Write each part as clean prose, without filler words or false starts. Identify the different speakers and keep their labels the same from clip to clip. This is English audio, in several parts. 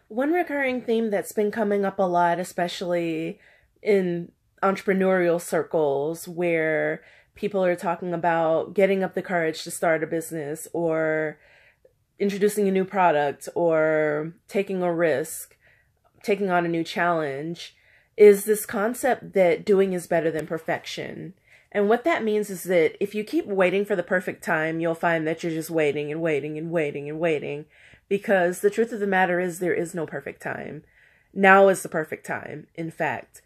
Speaker 1: One recurring theme that's been coming up a lot, especially in entrepreneurial circles, where people are talking about getting up the courage to start a business or introducing a new product or taking a risk, taking on a new challenge, is this concept that doing is better than perfection. And what that means is that if you keep waiting for the perfect time, you'll find that you're just waiting and waiting and waiting and waiting. Because the truth of the matter is there is no perfect time. Now is the perfect time, in fact.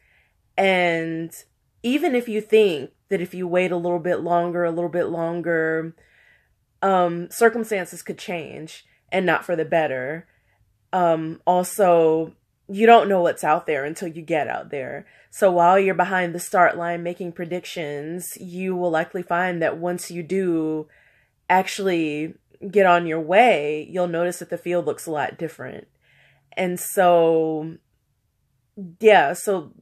Speaker 1: And even if you think that if you wait a little bit longer, circumstances could change and not for the better. Also, you don't know what's out there until you get out there. So while you're behind the start line making predictions, you will likely find that once you do actually get on your way, you'll notice that the field looks a lot different. And so, yeah, so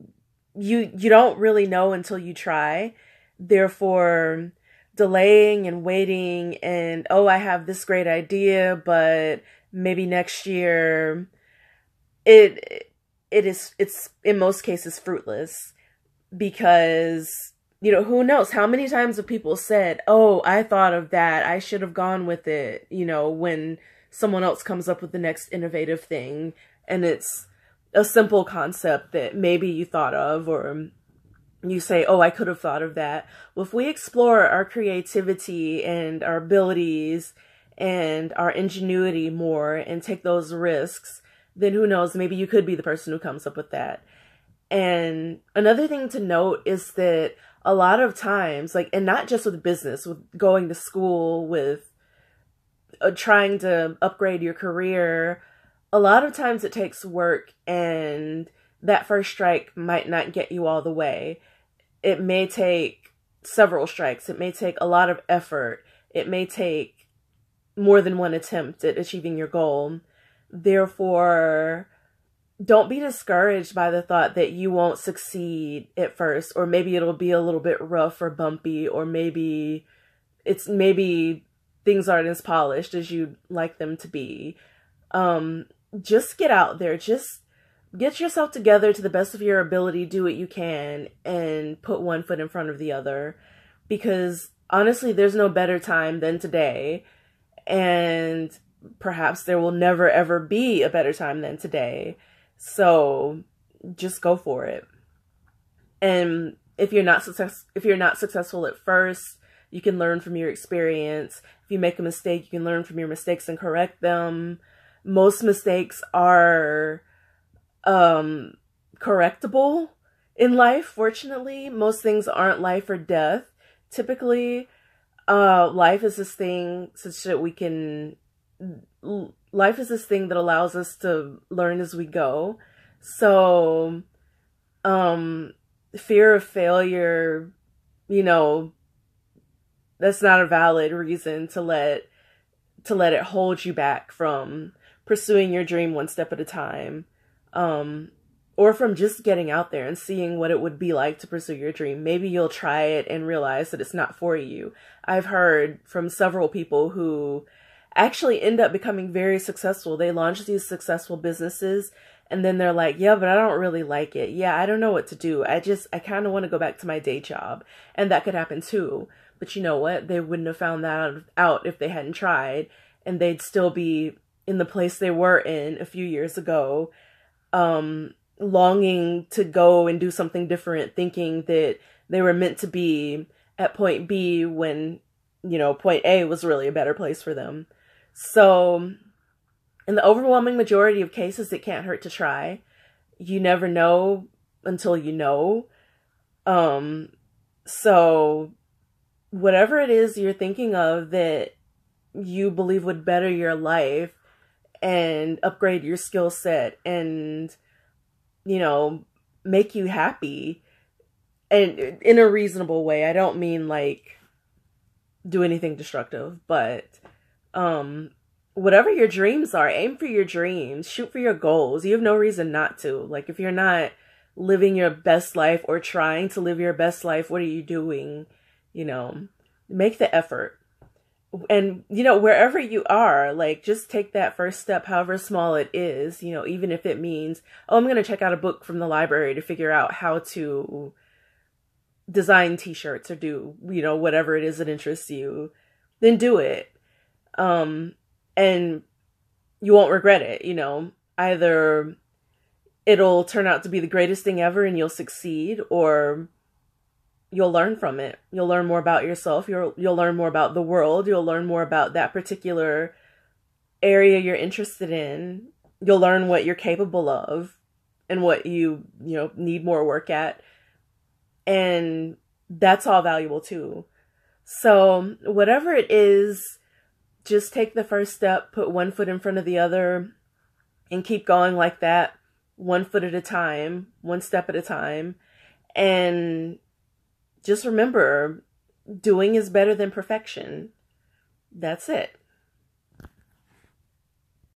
Speaker 1: you don't really know until you try. Therefore, delaying and waiting and, oh, I have this great idea, but maybe next year, it's in most cases fruitless because, who knows how many times have people said, oh, I thought of that, I should have gone with it, when someone else comes up with the next innovative thing and it's a simple concept that maybe you thought of, or you say, oh, I could have thought of that. Well, if we explore our creativity and our abilities and our ingenuity more and take those risks, then who knows, maybe you could be the person who comes up with that. And another thing to note is that a lot of times, and not just with business, with going to school, with trying to upgrade your career, a lot of times it takes work, and that first strike might not get you all the way. It may take several strikes. It may take a lot of effort. It may take more than one attempt at achieving your goal. Therefore, don't be discouraged by the thought that you won't succeed at first, or maybe it'll be a little bit rough or bumpy, or maybe things aren't as polished as you'd like them to be. Just get out there. Just get yourself together to the best of your ability, do what you can, and put one foot in front of the other. Because honestly, there's no better time than today. And perhaps there will never ever be a better time than today. So just go for it. And if you're not successful at first, you can learn from your experience. If you make a mistake, you can learn from your mistakes and correct them. Most mistakes are correctable in life, fortunately. Most things aren't life or death. Typically, life is this thing that allows us to learn as we go. So, fear of failure, that's not a valid reason to let it hold you back from pursuing your dream one step at a time. Or from just getting out there and seeing what it would be like to pursue your dream. Maybe you'll try it and realize that it's not for you. I've heard from several people who actually end up becoming very successful. They launch these successful businesses and then they're like, yeah, but I don't really like it. Yeah, I don't know what to do. I kind of want to go back to my day job. And that could happen too. But you know what? They wouldn't have found that out if they hadn't tried. And they'd still be in the place they were in a few years ago, longing to go and do something different, thinking that they were meant to be at point B when, point A was really a better place for them. So in the overwhelming majority of cases, it can't hurt to try. You never know until you know. So whatever it is you're thinking of that you believe would better your life and upgrade your skill set and, make you happy, and in a reasonable way. I don't mean do anything destructive, but whatever your dreams are, aim for your dreams, shoot for your goals. You have no reason not to. If you're not living your best life or trying to live your best life, what are you doing? Make the effort. And, wherever you are, like, just take that first step, however small it is, even if it means, oh, I'm going to check out a book from the library to figure out how to design t-shirts or do, whatever it is that interests you, then do it. And you won't regret it, either it'll turn out to be the greatest thing ever and you'll succeed, or you'll learn from it. You'll learn more about yourself. You'll learn more about the world. You'll learn more about that particular area you're interested in. You'll learn what you're capable of and what you need more work at. And that's all valuable too. So whatever it is, just take the first step, put one foot in front of the other, and keep going like that, one foot at a time, one step at a time. And just remember, doing is better than perfection. That's it.